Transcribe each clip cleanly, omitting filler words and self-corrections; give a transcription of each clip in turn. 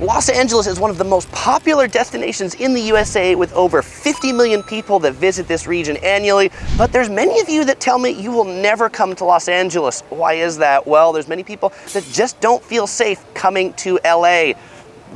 Los Angeles is one of the most popular destinations in the USA with over 50 million people that visit this region annually, but there's many of you that tell me you will never come to Los Angeles. Why is that? Well, there's many people that just don't feel safe coming to LA.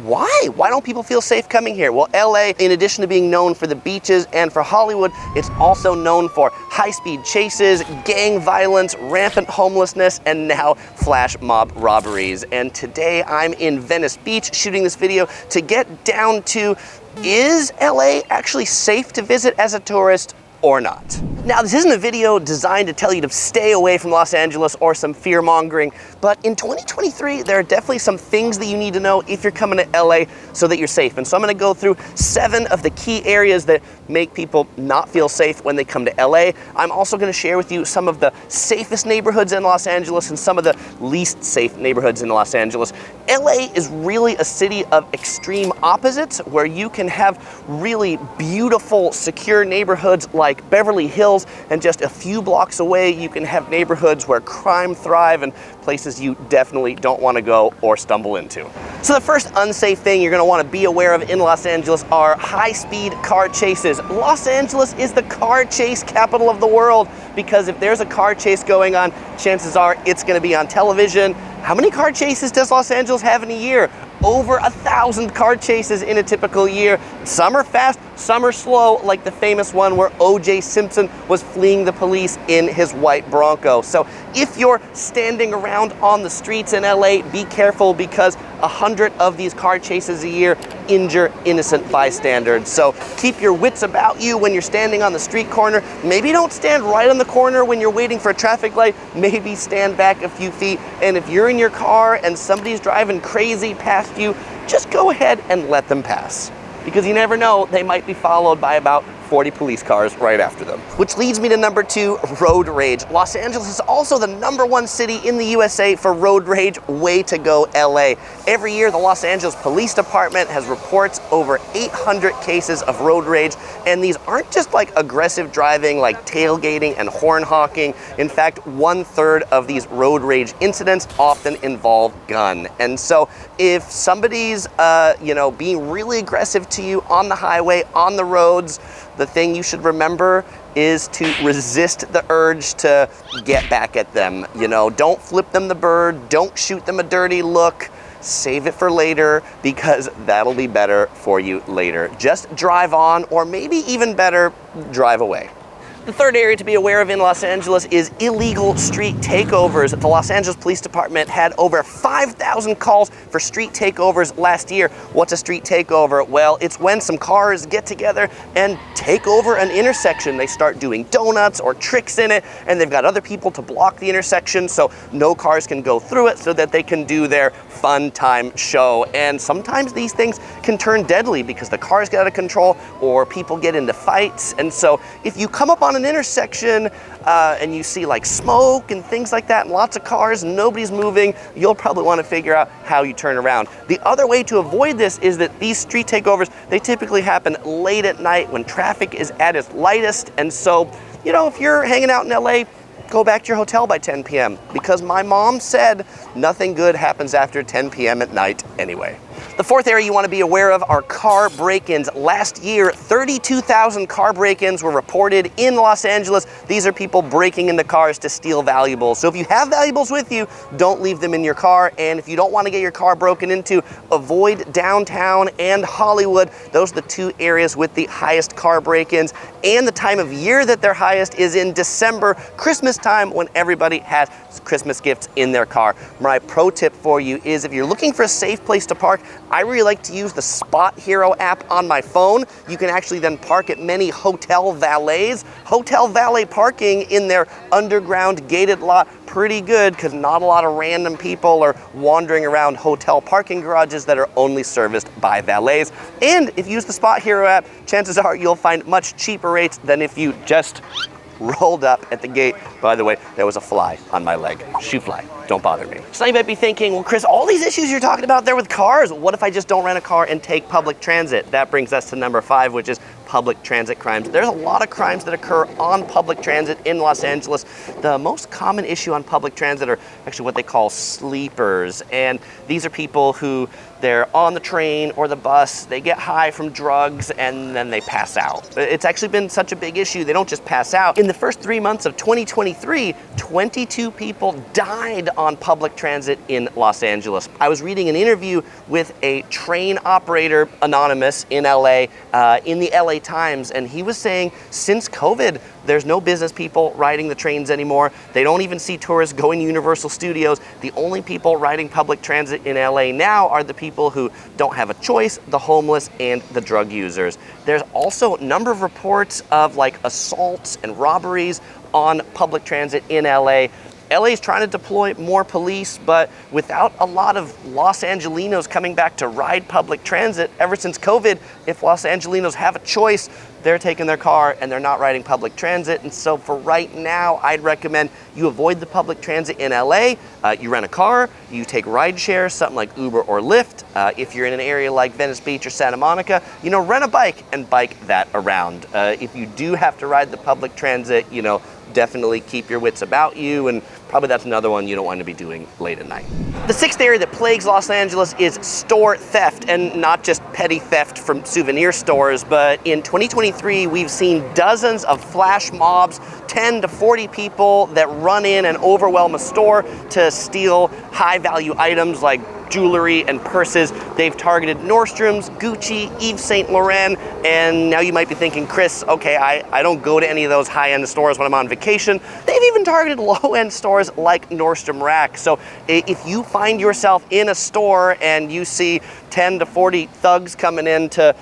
Why? Why don't people feel safe coming here? Well, LA, in addition to being known for the beaches and for Hollywood, it's also known for high-speed chases, gang violence, rampant homelessness, and now flash mob robberies. And today I'm in Venice Beach shooting this video to get down to, is LA actually safe to visit as a tourist or not? Now, this isn't a video designed to tell you to stay away from Los Angeles or some fear-mongering, but in 2023, there are definitely some things that you need to know if you're coming to LA so that you're safe. And so I'm gonna go through 7 of the key areas that make people not feel safe when they come to LA. I'm also gonna share with you some of the safest neighborhoods in Los Angeles and some of the least safe neighborhoods in Los Angeles. LA is really a city of extreme opposites, where you can have really beautiful, secure neighborhoods like Beverly Hills, and just a few blocks away you can have neighborhoods where crime thrive and places you definitely don't want to go or stumble into. So the first unsafe thing you're going to want to be aware of in Los Angeles are high-speed car chases. Los Angeles is the car chase capital of the world, because if there's a car chase going on, chances are it's going to be on television. How many car chases does Los Angeles have in a year? Over 1,000 car chases in a typical year. Some are fast, some are slow, like the famous one where O.J. Simpson was fleeing the police in his white Bronco. So if you're standing around on the streets in LA, be careful, because 100 of these car chases a year injure innocent bystanders. So keep your wits about you when you're standing on the street corner. Maybe don't stand right on the corner when you're waiting for a traffic light. Maybe stand back a few feet. And if you're in your car and somebody's driving crazy past you, just go ahead and let them pass, because you never know, they might be followed by about 40 police cars right after them. Which leads me to number 2, road rage. Los Angeles is also the #1 city in the USA for road rage. Way to go, LA. Every year, the Los Angeles Police Department has reports over 800 cases of road rage, and these aren't just like aggressive driving, like tailgating and horn honking. In fact, 1/3 of these road rage incidents often involve gun. And so if somebody's being really aggressive to you on the highway, on the roads, the thing you should remember is to resist the urge to get back at them. Don't flip them the bird, don't shoot them a dirty look. Save it for later, because that'll be better for you later. Just drive on, or maybe even better, drive away. The third area to be aware of in Los Angeles is illegal street takeovers. The Los Angeles Police Department had over 5,000 calls for street takeovers last year. What's a street takeover? Well, it's when some cars get together and take over an intersection. They start doing donuts or tricks in it, and they've got other people to block the intersection so no cars can go through it, so that they can do their fun time show. And sometimes these things can turn deadly because the cars get out of control or people get into fights. And so if you come up on an intersection and you see like smoke and things like that and lots of cars and nobody's moving, you'll probably want to figure out how you turn around. The other way to avoid this is that these street takeovers, they typically happen late at night when traffic is at its lightest. And so, if you're hanging out in LA, go back to your hotel by 10 p.m. because my mom said nothing good happens after 10 p.m. at night anyway. The fourth area you want to be aware of are car break-ins. Last year, 32,000 car break-ins were reported in Los Angeles. These are people breaking into cars to steal valuables. So if you have valuables with you, don't leave them in your car. And if you don't want to get your car broken into, avoid downtown and Hollywood. Those are the 2 areas with the highest car break-ins. And the time of year that they're highest is in December, Christmas time, when everybody has Christmas gifts in their car. My pro tip for you is, if you're looking for a safe place to park, I really like to use the Spot Hero app on my phone. You can actually then park at many hotel valets. Hotel valet parking in their underground gated lot, pretty good, because not a lot of random people are wandering around hotel parking garages that are only serviced by valets. And if you use the Spot Hero app, chances are you'll find much cheaper rates than if you just rolled up at the gate. By the way, there was a fly on my leg. Shoe fly. Don't bother me. So you might be thinking, well, Chris, all these issues you're talking about there with cars, what if I just don't rent a car and take public transit? That brings us to number 5, which is public transit crimes. There's a lot of crimes that occur on public transit in Los Angeles. The most common issue on public transit are actually what they call sleepers. And these are people who they're on the train or the bus, they get high from drugs, and then they pass out. It's actually been such a big issue, they don't just pass out. In the first 3 months of 2023, 22 people died on public transit in Los Angeles. I was reading an interview with a train operator, anonymous, in LA, in the LA Times, and he was saying since COVID, there's no business people riding the trains anymore. They don't even see tourists going to Universal Studios. The only people riding public transit in LA now are the people who don't have a choice, the homeless and the drug users. There's also a number of reports of like assaults and robberies on public transit in LA. LA is trying to deploy more police, but without a lot of Los Angelinos coming back to ride public transit ever since COVID, if Los Angelinos have a choice, they're taking their car and they're not riding public transit. And so for right now, I'd recommend you avoid the public transit in LA. You rent a car, you take ride share, something like Uber or Lyft. If you're in an area like Venice Beach or Santa Monica, rent a bike and bike that around. If you do have to ride the public transit, definitely keep your wits about you, and probably that's another one you don't want to be doing late at night. The sixth area that plagues Los Angeles is store theft, and not just petty theft from souvenir stores, but in 2023 we've seen dozens of flash mobs, 10 to 40 people that run in and overwhelm a store to steal high value items like jewelry and purses. They've targeted Nordstrom's, Gucci, Yves Saint Laurent, and now you might be thinking, Chris, okay, I don't go to any of those high-end stores when I'm on vacation. They've even targeted low-end stores like Nordstrom Rack. So if you find yourself in a store and you see 10 to 40 thugs coming in to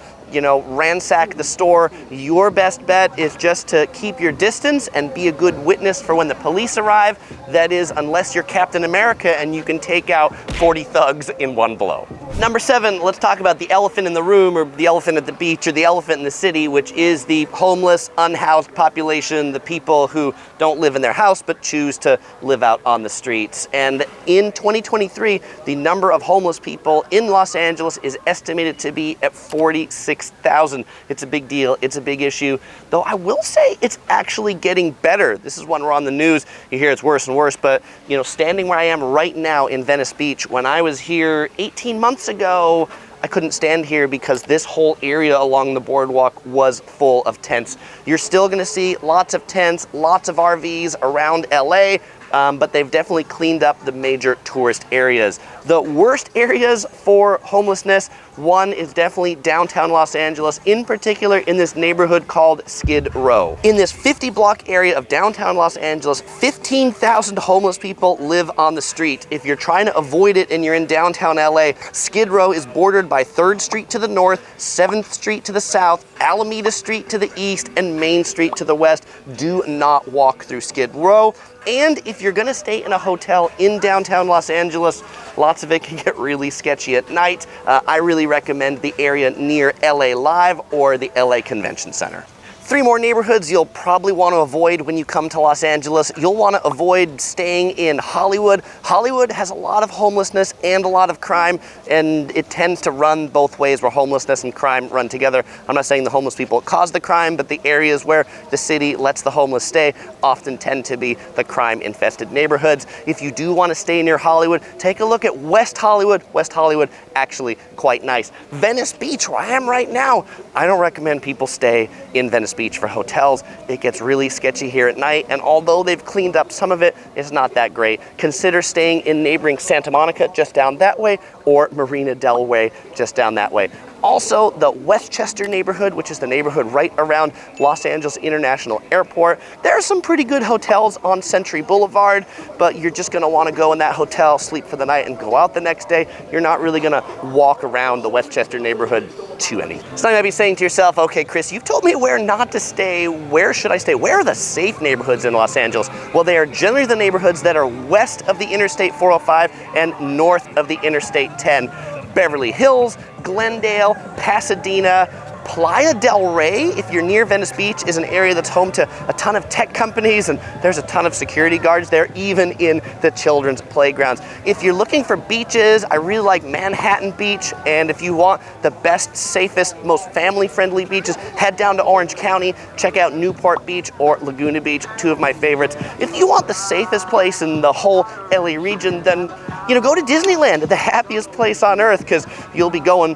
ransack the store, your best bet is just to keep your distance and be a good witness for when the police arrive. That is, unless you're Captain America and you can take out 40 thugs in one blow. Number 7, let's talk about the elephant in the room, or the elephant at the beach, or the elephant in the city, which is the homeless, unhoused population, the people who don't live in their house but choose to live out on the streets. And in 2023, the number of homeless people in Los Angeles is estimated to be at 46,000. It's a big deal. It's a big issue. Though I will say it's actually getting better. This is when we're on the news. You hear it's worse and worse, but standing where I am right now in Venice Beach, when I was here 18 months ago, I couldn't stand here because this whole area along the boardwalk was full of tents. You're still gonna see lots of tents, lots of RVs around LA, but they've definitely cleaned up the major tourist areas. The worst areas for homelessness, one is definitely downtown Los Angeles, in particular in this neighborhood called Skid Row. In this 50-block area of downtown Los Angeles, 15,000 homeless people live on the street. If you're trying to avoid it and you're in downtown LA, Skid Row is bordered by 3rd Street to the north, 7th Street to the south, Alameda Street to the east, and Main Street to the west. Do not walk through Skid Row. And if you're gonna stay in a hotel in downtown Los Angeles, lots of it can get really sketchy at night. I really recommend the area near LA Live or the LA Convention Center. 3 more neighborhoods you'll probably want to avoid when you come to Los Angeles. You'll want to avoid staying in Hollywood. Hollywood has a lot of homelessness and a lot of crime, and it tends to run both ways, where homelessness and crime run together. I'm not saying the homeless people cause the crime, but the areas where the city lets the homeless stay often tend to be the crime-infested neighborhoods. If you do want to stay near Hollywood, take a look at West Hollywood. West Hollywood, actually quite nice. Venice Beach, where I am right now, I don't recommend people stay in Venice Beach for hotels. It gets really sketchy here at night, and although they've cleaned up some of it, it's not that great. Consider staying in neighboring Santa Monica, just down that way, or Marina del Rey, just down that way. Also, the Westchester neighborhood, which is the neighborhood right around Los Angeles International Airport. There are some pretty good hotels on Century Boulevard, but you're just gonna wanna go in that hotel, sleep for the night, and go out the next day. You're not really gonna walk around the Westchester neighborhood too any. So you might be saying to yourself, okay, Chris, you've told me where not to stay. Where should I stay? Where are the safe neighborhoods in Los Angeles? Well, they are generally the neighborhoods that are west of the Interstate 405 and north of the Interstate 10. Beverly Hills, Glendale, Pasadena, Playa del Rey, if you're near Venice Beach, is an area that's home to a ton of tech companies, and there's a ton of security guards there, even in the children's playgrounds. If you're looking for beaches, I really like Manhattan Beach, and if you want the best, safest, most family-friendly beaches, head down to Orange County, check out Newport Beach or Laguna Beach, 2 of my favorites. If you want the safest place in the whole LA region, then go to Disneyland, the happiest place on earth, because you'll be going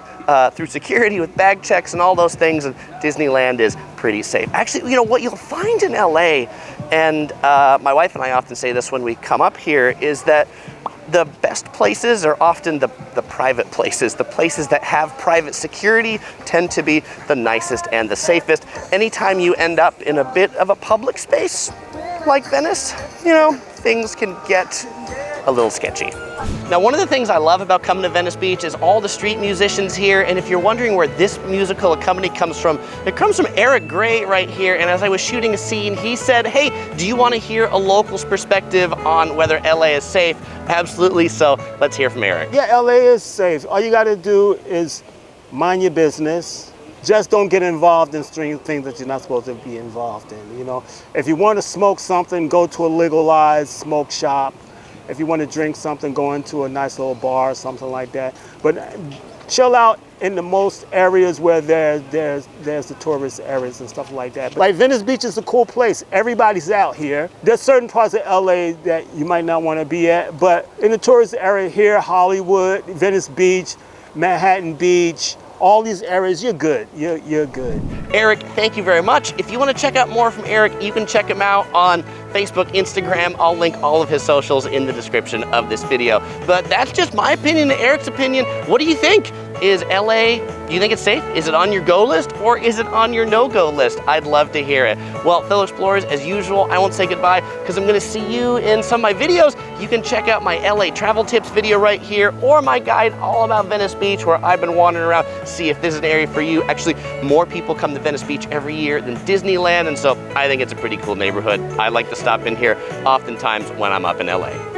through security with bag checks and all those things, and Disneyland is pretty safe. Actually, what you'll find in LA, and my wife and I often say this when we come up here, is that the best places are often the private places. The places that have private security tend to be the nicest and the safest. Anytime you end up in a bit of a public space like Venice, things can get a little sketchy. Now, one of the things I love about coming to Venice Beach is all the street musicians here, and if you're wondering where this musical accompaniment comes from, it comes from Eric Gray right here, and as I was shooting a scene, he said, hey, do you want to hear a local's perspective on whether LA is safe? Absolutely, so let's hear from Eric. Yeah, LA is safe. All you gotta do is mind your business. Just don't get involved in things that you're not supposed to be involved in, If you want to smoke something, go to a legalized smoke shop. If you want to drink something, go into a nice little bar or something like that. But chill out in the most areas where there's the tourist areas and stuff like that. Like Venice Beach is a cool place. Everybody's out here. There's certain parts of LA that you might not want to be at, but in the tourist area here, Hollywood, Venice Beach, Manhattan Beach, all these areas, you're good. You're good. Eric, thank you very much. If you want to check out more from Eric, you can check him out on Facebook, Instagram. I'll link all of his socials in the description of this video. But that's just my opinion and Eric's opinion. What do you think? Is LA, do you think it's safe? Is it on your go list or is it on your no-go list? I'd love to hear it. Well, fellow explorers, as usual, I won't say goodbye because I'm gonna see you in some of my videos. You can check out my LA travel tips video right here or my guide all about Venice Beach where I've been wandering around, see if this is an area for you. Actually, more people come to Venice Beach every year than Disneyland, and so I think it's a pretty cool neighborhood. I like to stop in here oftentimes when I'm up in LA.